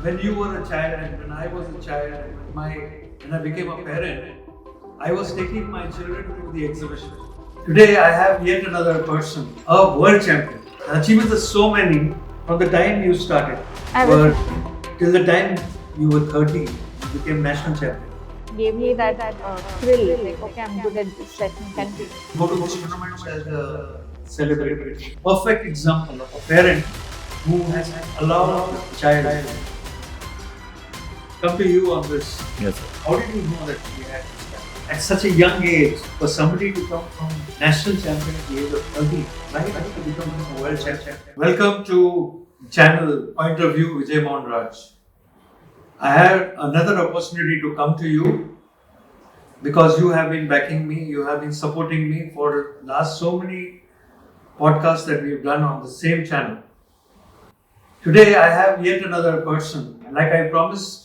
when you were a child and when I was a child and when I became a parent, I was taking my children to the exhibition. Today I have yet another person, a world champion. The achievements are so many from the time you started, till the time you were 30, you became national champion. Gave me that thrill, like, okay, I'm good at this, let me continue. Go to these tournaments as a celebrity. Perfect example of a parent who has allowed a child. Come to you on this. Yes, sir. How did you know that we had this talent? At such a young age, for somebody to come from national champion at the age of 30, right, to become a world champion. Welcome to channel Point of View Vijay Mohanraj. I had another opportunity to come to you because you have been backing me, you have been supporting me for last so many podcasts that we've done on the same channel. Today I have yet another person. Like I promised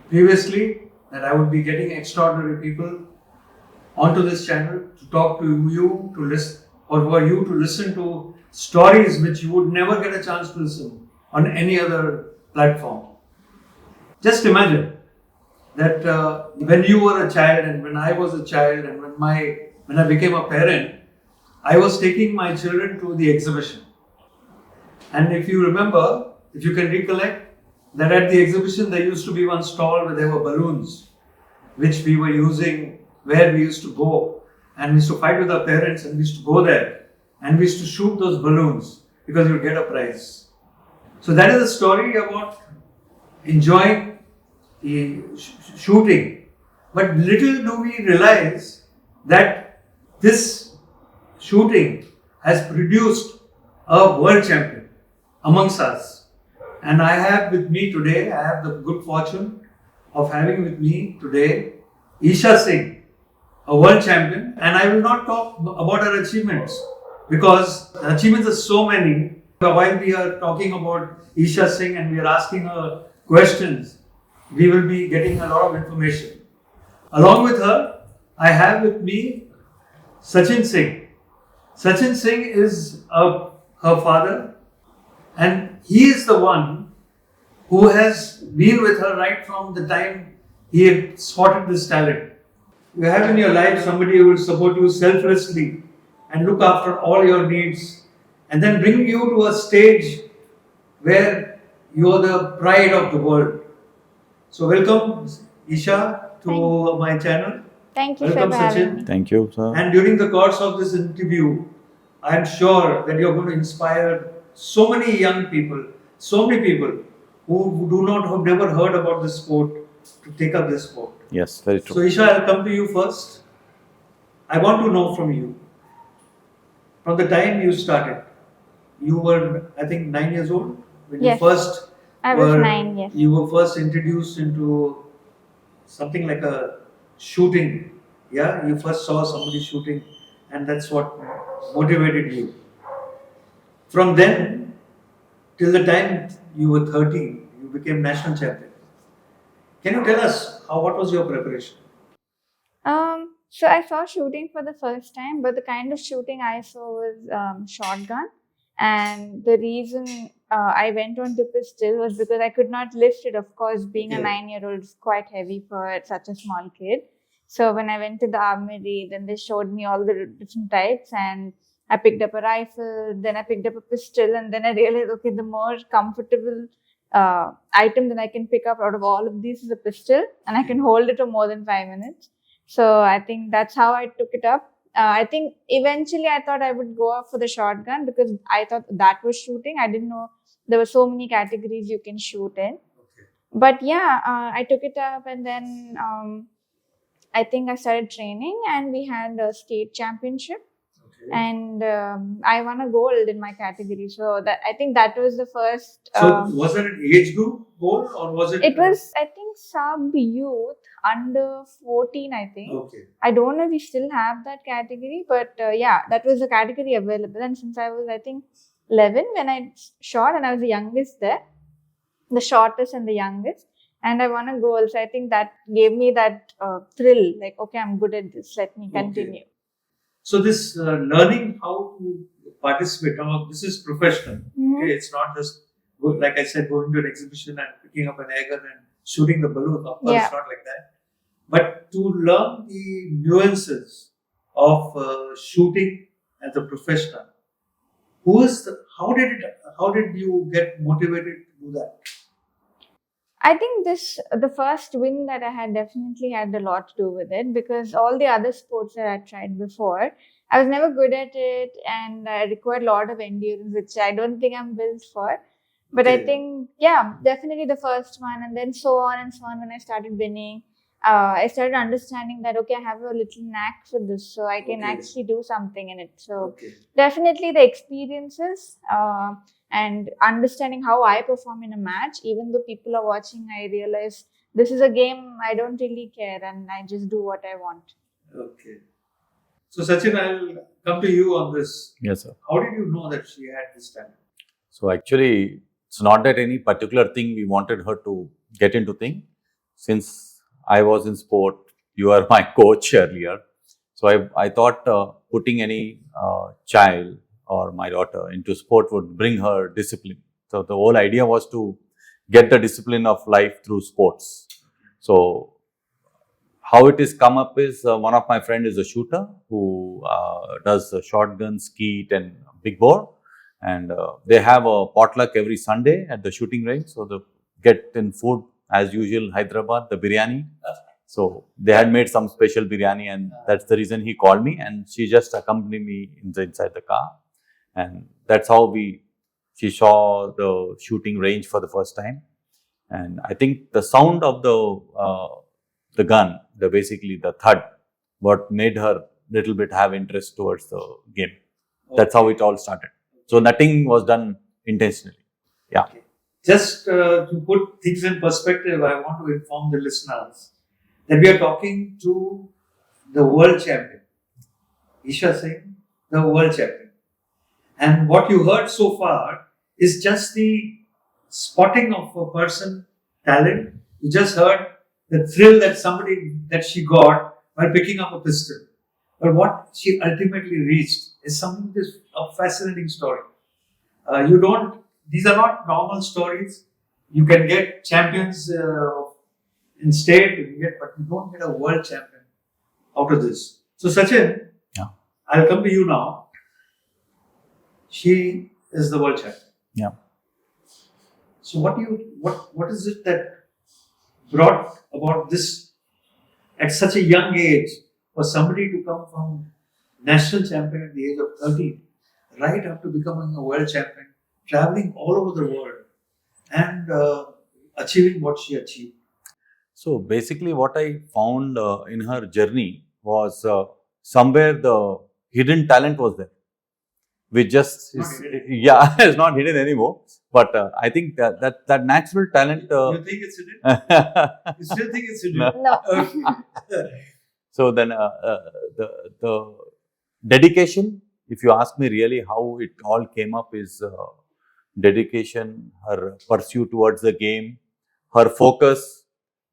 previously that I would be getting extraordinary people onto this channel to talk to you, to listen, or for you to listen to stories which you would never get a chance to listen on any other platform. Just imagine that when you were a child and when I was a child and when I became a parent, I was taking my children to the exhibition. And if you remember, if you can recollect, that at the exhibition there used to be one stall where there were balloons, which we were using, where we used to go. And we used to fight with our parents and we used to go there. And we used to shoot those balloons because you would get a prize. So that is a story about enjoying the shooting. But little do we realize that this shooting has produced a world champion amongst us. And I have with me today, I have the good fortune of having with me today Esha Singh, a world champion. And I will not talk about her achievements because the achievements are so many. While we are talking about Esha Singh and we are asking her questions, we will be getting a lot of information. Along with her, I have with me Sachin Singh. Sachin Singh is her father, and he is the one who has been with her right from the time he had spotted this talent. You have in your life somebody who will support you selflessly and look after all your needs and then bring you to a stage where you are the pride of the world. So welcome Esha to my channel. Thank you Welcome for having Sachin. me. Thank you, sir. And during the course of this interview, I am sure that you are going to inspire so many young people, so many people who have never heard about this sport to take up this sport. Yes, very So true. Esha, I'll come to you first. I want to know from you, from the time you started, you were, I think, 9 years old when Yes. you first I was 9, yes. You were first introduced into something like a shooting. Yeah, you first saw somebody shooting, and that's what motivated you. From then till the time you were 30, you became national champion. Can you tell us what was your preparation? So I saw shooting for the first time, but the kind of shooting I saw was shotgun. And the reason I went on to pistol was because I could not lift it. Of course, being a Okay. 9-year-old is quite heavy for such a small kid. So when I went to the armory, then they showed me all the different types, and I picked up a rifle, then I picked up a pistol, and then I realized, okay, the more comfortable item that I can pick up out of all of these is a pistol, and I can hold it for more than 5 minutes. So I think that's how I took it up. I think eventually I thought I would go up for the shotgun because I thought that was shooting. I didn't know there were so many categories you can shoot in. Okay. But yeah, I took it up, and then I think I started training, and we had a state championship. Okay. And I won a gold in my category. So that I think that was the first. So was it an age group goal or was it? It was, I think, sub youth under 14. I think. Okay. I don't know if we still have that category, but yeah, that was the category available. And since I was, I think, 11 when I shot, and I was the youngest there, the shortest and the youngest, and I won a gold. So I think that gave me that thrill. Like, okay, I'm good at this. Let me continue. So this learning how to participate, this is professional. Mhm. Okay, it's not just like I said, going to an exhibition and picking up an air gun and shooting the balloon. Of course, Yeah. it's not like that. But to learn the nuances of shooting as a professional, how did you get motivated to do that? I think the first win that I had definitely had a lot to do with it, because all the other sports that I tried before, I was never good at it, and I required a lot of endurance, which I don't think I'm built for. But I Okay. think, yeah, definitely the first one, and then so on and so on. When I started winning, I started understanding that, okay, I have a little knack for this, so I can Okay. actually do something in it. So Okay. definitely the experiences. And understanding how I perform in a match, even though people are watching, I realize this is a game I don't really care, and I just do what I want. Okay. So Sachin, I'll come to you on this. Yes, sir. How did you know that she had this talent? So actually, it's not that any particular thing we wanted her to get into thing. Since I was in sport, you are my coach earlier. So I thought putting any child or my daughter into sport would bring her discipline. So the whole idea was to get the discipline of life through sports. So how it is come up is one of my friend is a shooter who does shotgun, skeet and big bore, and they have a potluck every Sunday at the shooting range. So they get in food as usual, Hyderabad, the biryani. So they had made some special biryani, and that's the reason he called me, and she just accompanied me inside the car, and that's how she saw the shooting range for the first time. And I think the sound of the gun, basically the thud, what made her little bit have interest towards the game. That's how it all started. So nothing was done intentionally. Yeah. Okay. Just to put things in perspective, I want to inform the listeners that we are talking to the world champion, Esha Singh, the world champion. And what you heard so far is just the spotting of a person talent. You just heard the thrill that she got while picking up a pistol. But what she ultimately reached is something that is a fascinating story. These are not normal stories. You can get champions in state, but you don't get a world champion out of this. So Sachin, Yeah. I'll come to you now. She is the world champion. Yeah. So what is it that brought about this at such a young age for somebody to come from national champion at the age of 13 right up to becoming a world champion, traveling all over the world and achieving what she achieved? So basically, what I found in her journey was somewhere the hidden talent was there. We just Not hidden. yeah, it's not hidden anymore. But I think that natural talent. You think it's hidden? You still think it's hidden? No. Okay. So then the dedication, if you ask me really how it all came up, is dedication, her pursuit towards the game, her focus.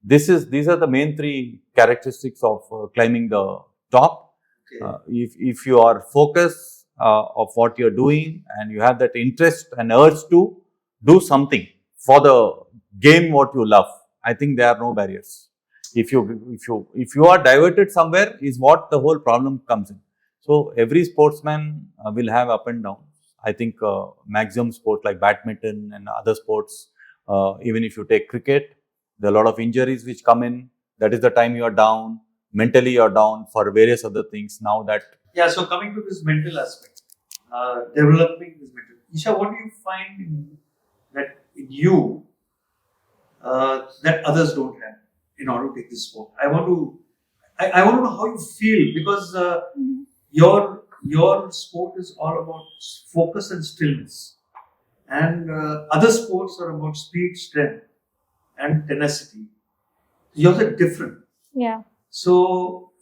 These are the main three characteristics of climbing the top. Okay. If you are focused of what you're doing and you have that interest and urge to do something for the game what you love, I think there are no barriers. If you are diverted somewhere is what the whole problem comes in. So every sportsman will have up and downs. I think maximum sports like badminton and other sports, even if you take cricket, there are a lot of injuries which come in. That is the time you are down. Mentally you are down for various other things. Now that Yeah, so coming to this mental aspect, developing this mental. Isha, what do you find in you that others don't have in order to take this sport? I want to know how you feel, because your sport is all about focus and stillness, and other sports are about speed, strength, and tenacity. Yours are different. Yeah. So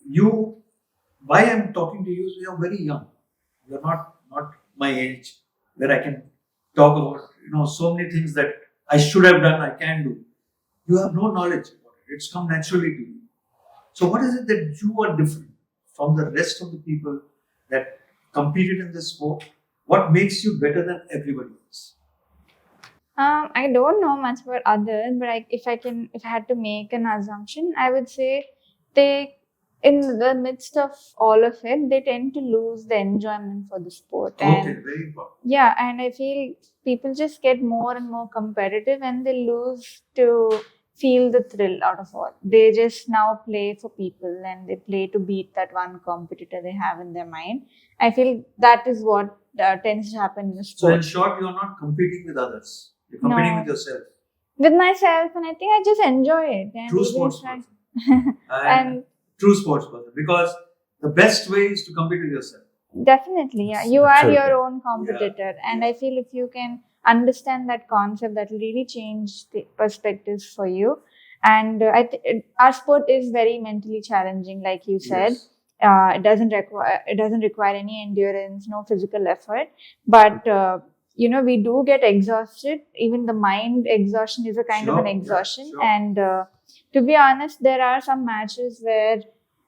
why I'm talking to you is you're very young. You're not my age where I can talk about so many things that I should have done, I can do. You have no knowledge about it. It's come naturally to you. So what is it that you are different from the rest of the people that competed in this sport? What makes you better than everybody else? I don't know much about others, but if I had to make an assumption, I would say they, in the midst of all of it, they tend to lose the enjoyment for the sport. Okay, And very important. yeah, and I feel people just get more and more competitive, and they lose to feel the thrill out of all. They just now play for people, and they play to beat that one competitor they have in their mind. I feel that is what tends to happen in the So in sport. short, you're not competing with others. You're competing with No. yourself. With myself, and I think I just enjoy it. And True even sports if I- person. And and true sports person. Because the best way is to compete with yourself. definitely, yeah, Yes, you are absolutely. your own competitor. And I feel if you can understand that concept, that will really change the perspectives for you. And our sport is very mentally challenging, like you said. Yes. It doesn't require any endurance, no physical effort, but we do get exhausted. Even the mind exhaustion is a kind of an Sure, yeah, exhaustion. sure. And to be honest, there are some matches where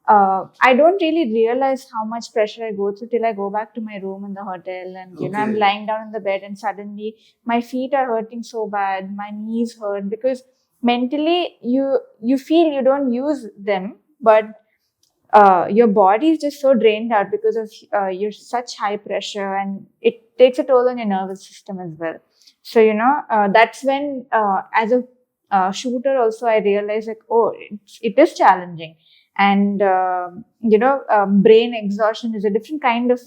I don't really realize how much pressure I go through till I go back to my room in the hotel, and I'm Okay. lying down in the bed, and suddenly my feet are hurting so bad, my knees hurt, because mentally you feel you don't use them, but your body is just so drained out because of you're such high pressure, and it takes a toll on your nervous system as well. So that's when as a shooter also I realized, like, oh, it is challenging. And brain exhaustion is a different kind of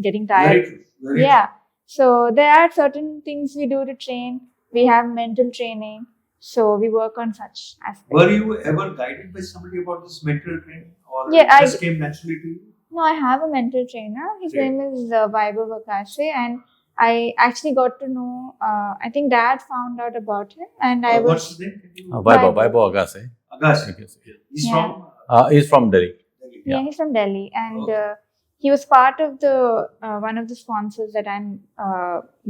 getting tired. Very true. Very Yeah. So there are certain things we do to train. We have mental training. So we work on such aspects. Were you ever guided by somebody about this mental training, or Yeah, it just came naturally to you? No, I have a mentor trainer. His Great. name is Vaibhav Akase, and I actually got to know. I think Dad found out about him, and I What's was. his name? Can you? Vaibhav Vaibhav. Agase. Akash. Okay. He's Yeah. from He's from Delhi. Delhi. Yeah, Yeah. he's from Delhi, and Okay. he was part of the one of the sponsors that I'm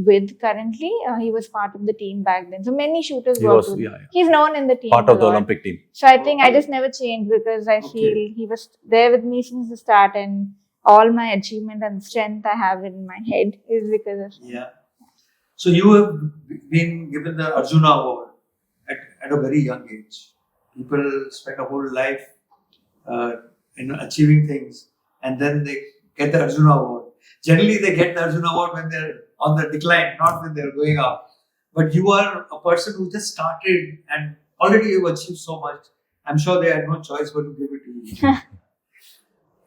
with currently. He was part of the team back then, so many shooters He worked was with him. yeah, yeah. He's known in the team. Part a of the lot. Olympic team. So I think I Okay. just never changed, because I Okay. feel he was there with me since the start, and all my achievement and strength I have in my head is because of him. Yeah. So you have been given the Arjuna Award at a very young age. People spend a whole life in achieving things, and then they get the Arjuna Award. Generally, they get the Arjuna Award when they're on the decline, not when they're going up. But you are a person who just started, and already you've achieved so much. I'm sure they had no choice but to give it to you.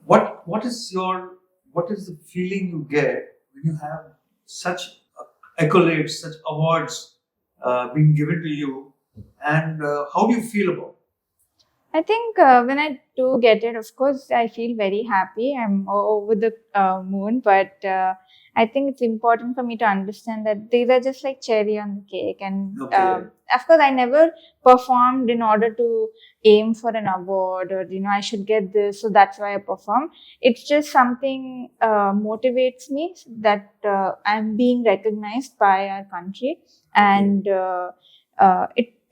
What is the feeling you get when you have such accolades, such awards being given to you, and how do you feel about it? I think when I do get it, of course, I feel very happy. I'm over the moon, but I think it's important for me to understand that these are just like cherry on the cake. And Okay. of course, I never performed in order to aim for an award, or I should get this, so that's why I perform. It's just something motivates me that I'm being recognized by our country, and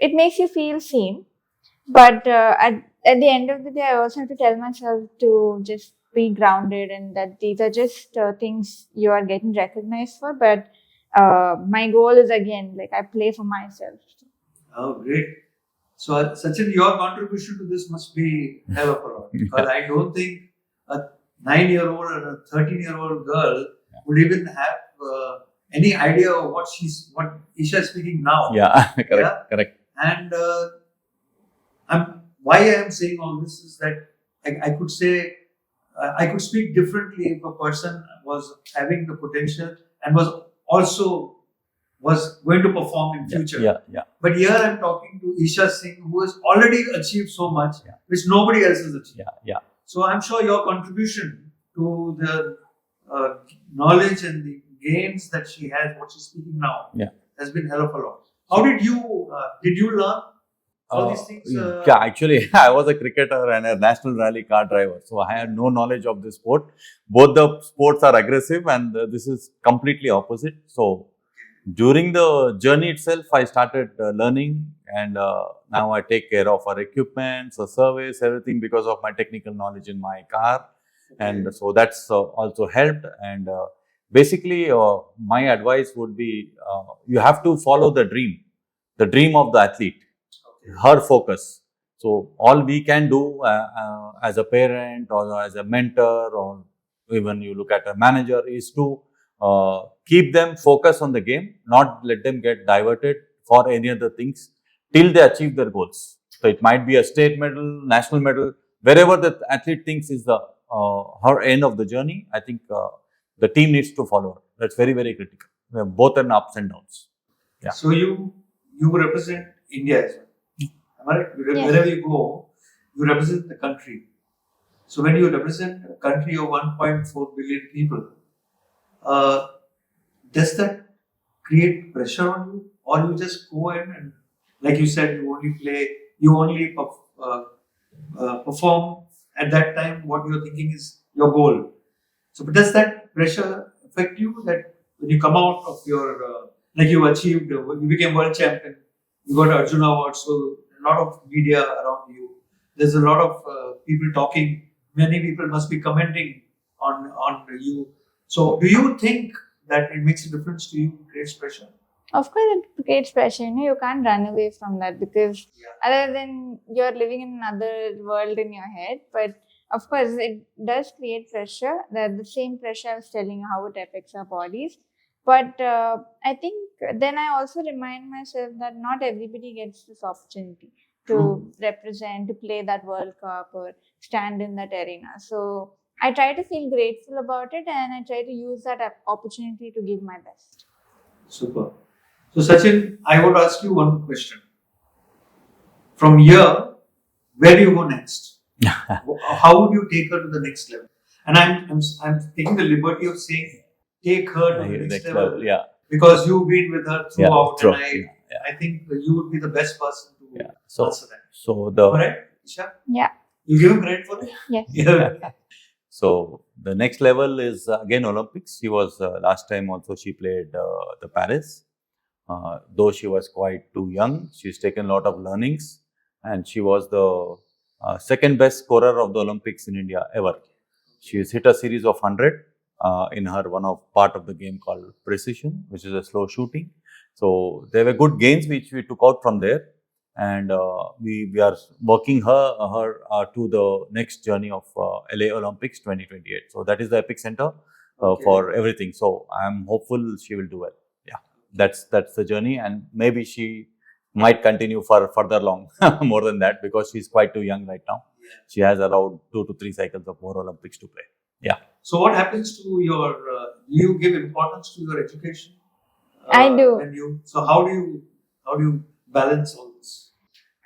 it makes you feel seen. But at the end of the day, I also have to tell myself to just be grounded, and that these are just things you are getting recognized for. But my goal is, again, like, I play for myself. Oh, great. So, Sachin, your contribution to this must be hell of a lot. Because I don't think a 9-year-old or a 13-year-old girl would even have any idea of what Esha is speaking now. Yeah, correct, Yeah. correct. And why I am saying all this is that I could say, I could speak differently if a person was having the potential and was going to perform in future. Yeah, yeah. But here I'm talking to Esha Singh, who has already achieved so much, Yeah. which nobody else has achieved. Yeah, yeah. So I'm sure your contribution to the knowledge and the gains that she has, what she's speaking now, Yeah. has been hell of a lot. How did you learn all these things? Yeah, actually, I was a cricketer and a national rally car driver, so I had no knowledge of this sport. Both the sports are aggressive, and this is completely opposite. So, during the journey itself, I started learning, and now I take care of our equipment, our service, everything because of my technical knowledge in my car, and so that's also helped. And Basically, my advice would be you have to follow the dream of the athlete, her focus. So all we can do as a parent or as a mentor or even you look at a manager is to keep them focused on the game, not let them get diverted for any other things till they achieve their goals. So it might be a state medal, national medal, wherever the athlete thinks is the her end of the journey. I think the team needs to follow her. That's very, very critical. We have both an ups and downs. Yeah. So you represent India as well. Am I right? Yes. Wherever you go, you represent the country. So when you represent a country of 1.4 billion people, does that create pressure on you, or you just go in and, like you said, you only perform at that time what you're thinking is your goal. So, but does that pressure affect you? That when you come out of your, like you achieved, you became world champion, you got Arjuna Award, so a lot of media around you. There's a lot of people talking. Many people must be commenting on you. So, do you think that it makes a difference to you? Creates pressure? Of course, it creates pressure. You can't run away from that because other than you're living in another world in your head. But of course, it does create pressure. The same pressure I was telling you how it affects our bodies. But I think then I also remind myself that not everybody gets this opportunity to represent, to play that World Cup or stand in that arena. So I try to feel grateful about it and I try to use that opportunity to give my best. Super. So Sachin, I would ask you one question. From here, where do you go next? How would you take her to the next level? And I'm taking the liberty of saying take her to the next level. Yeah. Because you've been with her throughout, and Yeah. I think you would be the best person to answer that. So the Alright, Esha? Yeah. You give him credit for it? Yes. Yeah. So the next level is again Olympics. She was last time also she played the Paris. Though she was quite too young, she's taken a lot of learnings, and she was the second best scorer of the Olympics in India ever. She's hit a series of 100 in her part of the game called precision, which is a slow shooting. So there were good gains which we took out from there, and we are working her to the next journey of LA Olympics 2028. So that is the epicenter for everything. So I'm hopeful she will do well. Yeah, that's the journey, and maybe she might continue for further long more than that because she's quite too young right now. She has around 2 to 3 cycles of more Olympics to play. Yeah. So what happens to your? Do you give importance to your education? I do. So how do you balance all this?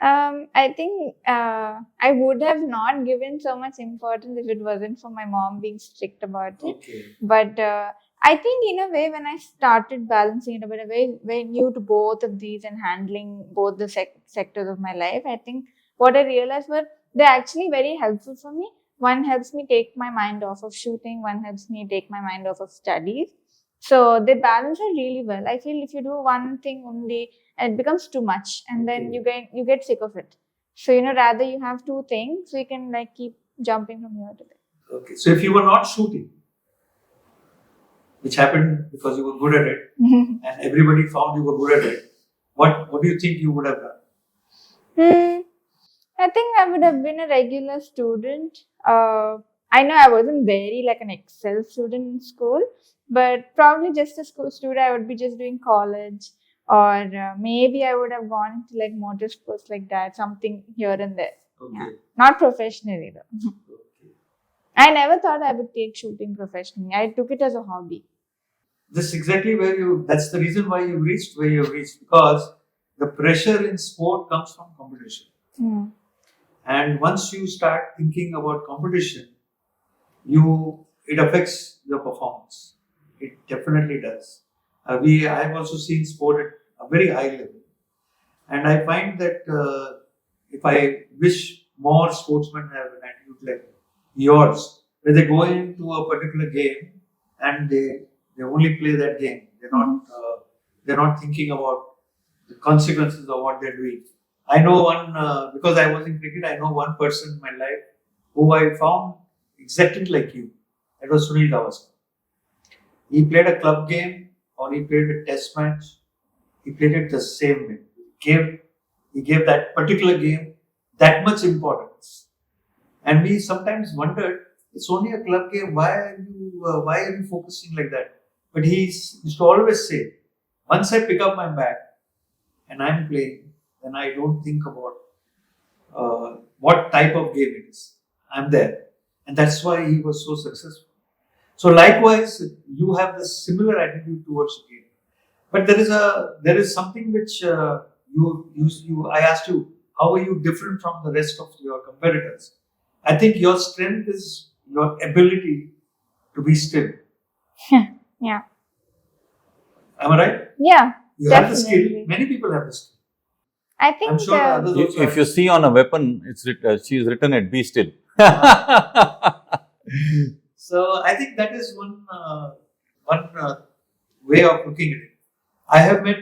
I think I would have not given so much importance if it wasn't for my mom being strict about it. Okay. But I think in a way, when I started balancing it a bit, very new to both of these and handling both the sectors of my life, I think what I realized was they're actually very helpful for me. One helps me take my mind off of shooting. One helps me take my mind off of studies. So they balance it really well. I feel if you do one thing only, and it becomes too much, and then you get sick of it. So rather you have two things, so you can like keep jumping from here to there. Okay. So if you were not shooting, which happened because you were good at it, and everybody found you were good at it, what do you think you would have done? I think I would have been a regular student. I know I wasn't very like an Excel student in school, but probably just a school student. I would be just doing college, or maybe I would have gone to like motor sports like that, something here and there. Okay. Yeah. Not professionally though. Okay. I never thought I would take shooting professionally. I took it as a hobby. This is exactly that's the reason why you reached where you reached, because the pressure in sport comes from competition. And once you start thinking about competition, it affects your performance. It definitely does. I've also seen sport at a very high level, and I find that if I wish more sportsmen have an attitude like yours, where they go into a particular game and they only play that game. They're not thinking about the consequences of what they're doing. I know one, because I was in cricket, I know one person in my life who I found exactly like you. That was Sunil Gavaskar. He played a club game or he played a test match. He played it the same way. He gave that particular game that much importance. And we sometimes wondered, it's only a club game. Why are you focusing like that? But he used to always say, once I pick up my bat and I'm playing, then I don't think about what type of game it is. I'm there. And that's why he was so successful. So likewise, you have this similar attitude towards the game. But there is something which I asked you, how are you different from the rest of your competitors? I think your strength is your ability to be still. Yeah. Am I right? Yeah. You have the Definitely. skill. Many people have the skill. I think I'm sure others also If have you the see on a weapon, she is written at be still. So I think that is one way of looking at it. I have met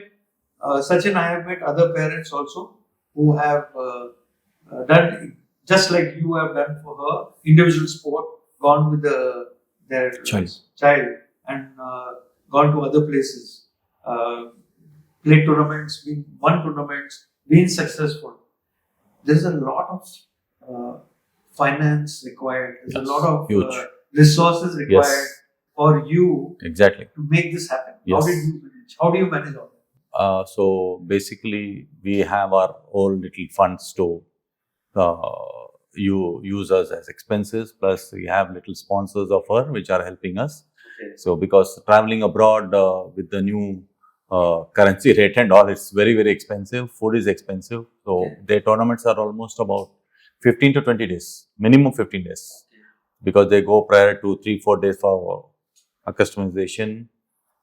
Sachin. I have met other parents also who have done just like you have done for her individual sport, gone with their child and gone to other places, played tournaments, won tournaments, been successful. There is a lot of finance required. There's a lot of huge. Resources required for you Exactly. to make this happen. Yes. How do you manage all that? So basically, we have our own little funds to you use us as expenses. Plus, we have little sponsors of her which are helping us. Okay. So because traveling abroad with the new currency rate and all, it's very, very expensive. Food is expensive. So their tournaments are almost about 15 to 20 days, minimum 15 days. Because they go prior to 3-4 days for accustomization,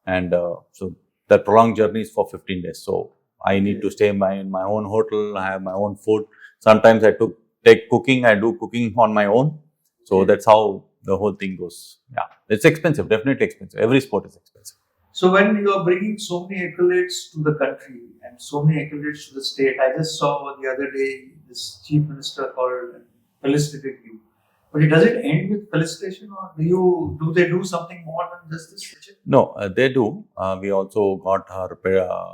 and so the prolonged journey is for 15 days. So I need to stay in my own hotel. I have my own food. Sometimes I take cooking. I do cooking on my own. So that's how the whole thing goes. Yeah, it's expensive. Definitely expensive. Every sport is expensive. So when you are bringing so many accolades to the country and so many accolades to the state, I just saw the other day this chief minister called and felicitated you. But does it end with felicitation, or do they do something more than just this? No, they do. We also got her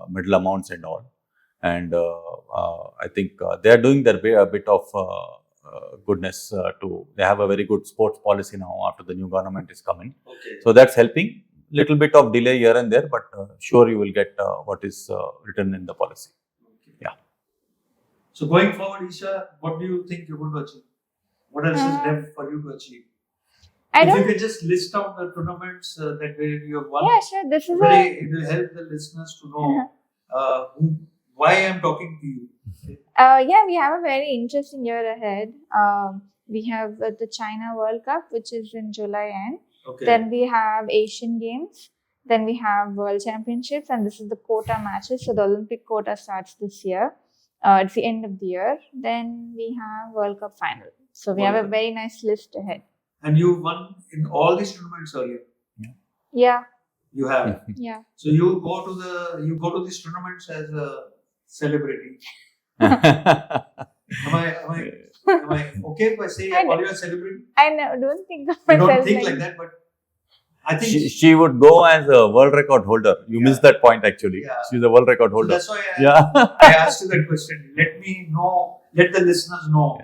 medal amounts and all, and I think they are doing their a bit of goodness to. They have a very good sports policy now after the new government is coming. Okay. So that's helping. Little bit of delay here and there, but sure you will get what is written in the policy. Okay. Yeah. So going forward, Esha, what do you think you're going to achieve? What else is left for you to achieve? If you can just list out the tournaments that you have won. Yeah, sure. This is it will help the listeners to know why I am talking to you. Yeah, we have a very interesting year ahead. We have the China World Cup, which is in July end. Okay. Then we have Asian Games. Then we have World Championships, and this is the quota matches. So the Olympic quota starts this year. It's the end of the year. Then we have World Cup final. So we have a very nice list ahead. And you won in all these tournaments earlier. Yeah. You have. Yeah. So you go to these tournaments as a celebrity. Am I okay if I say I call you a celebrity? I don't think of myself. myself You don't think like that, but I think she would go as a world record holder. You missed that point actually. Yeah. She's a world record holder. So that's why I asked you that question. Let me know. Let the listeners know.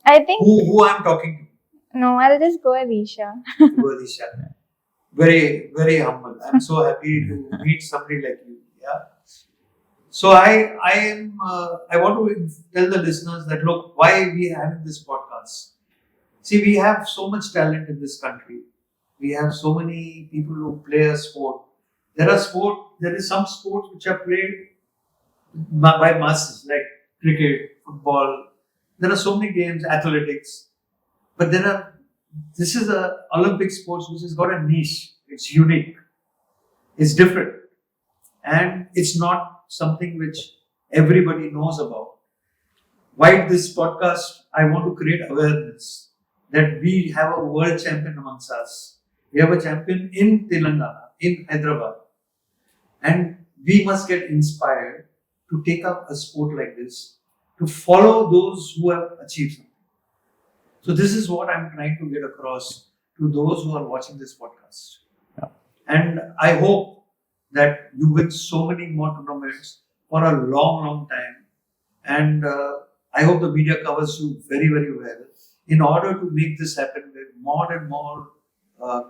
I think who I'm talking to. No, I'll just go with Esha. Esha. Very, very humble. I'm so happy to meet somebody like you. Yeah. So I want to tell the listeners that look, why we are having this podcast. See, we have so much talent in this country. We have so many people who play a sport. There is some sports which are played by masses, like cricket, football. There are so many games, athletics. But this is a Olympic sports which has got a niche. It's unique. It's different. And it's not something which everybody knows about. Why this podcast? I want to create awareness that we have a world champion amongst us. We have a champion in Telangana, in Hyderabad. And we must get inspired to take up a sport like this, to follow those who have achieved something. So this is what I'm trying to get across to those who are watching this podcast. Yeah. And I hope that you win so many more tournaments for a long, long time. And I hope the media covers you very, very well in order to make this happen with more and more uh,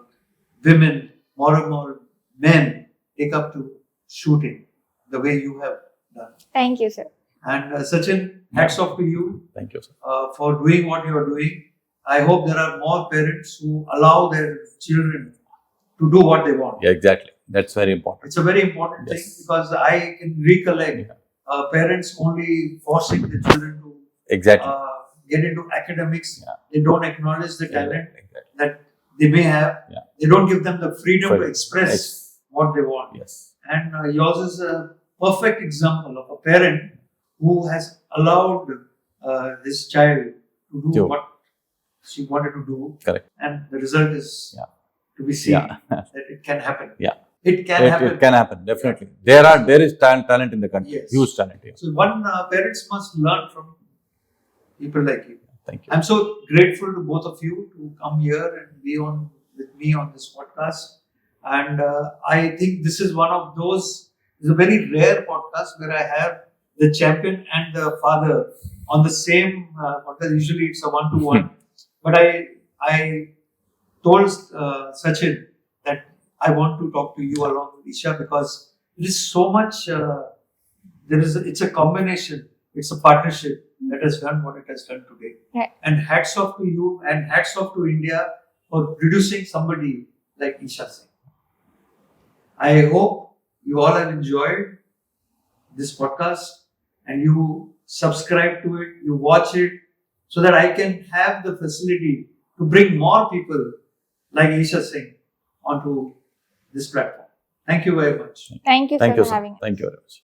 women, more and more men take up to shooting the way you have done. Thank you, sir. And Sachin, hats off to you Thank you, sir. for doing what you are doing. I hope there are more parents who allow their children to do what they want. Yeah, exactly. That's very important. It's a very important thing Yes. because I can recollect parents only forcing the children to Exactly. get into academics. Yeah. They don't acknowledge the talent Exactly. that they may have. Yeah. They don't give them the freedom to Freedom. express Yes. what they want. Yes. And yours is a perfect example of a parent who has allowed his child to do Do. what she wanted to do. Correct. And the result is Yeah. to be seen Yeah. that it can happen. Yeah. It can happen. It can happen, definitely. There is talent in the country. Yes. Huge talent here. So one parents must learn from people like you. Thank you. I'm so grateful to both of you to come here and be on with me on this podcast. And I think this is one of those. It's a very rare podcast where I have the champion and the father on the same podcast. Usually it's a 1-to-1, but I told Sachin that I want to talk to you along with Esha because there is so much. It's a combination. It's a partnership that has done what it has done today. Yeah. And hats off to you and hats off to India for producing somebody like Esha Singh. I hope you all have enjoyed this podcast and you subscribe to it, you watch it, so that I can have the facility to bring more people like Esha Singh onto this platform. Thank you very much. Thank you, Thank sir, you, for sir. having us. Thank you very much.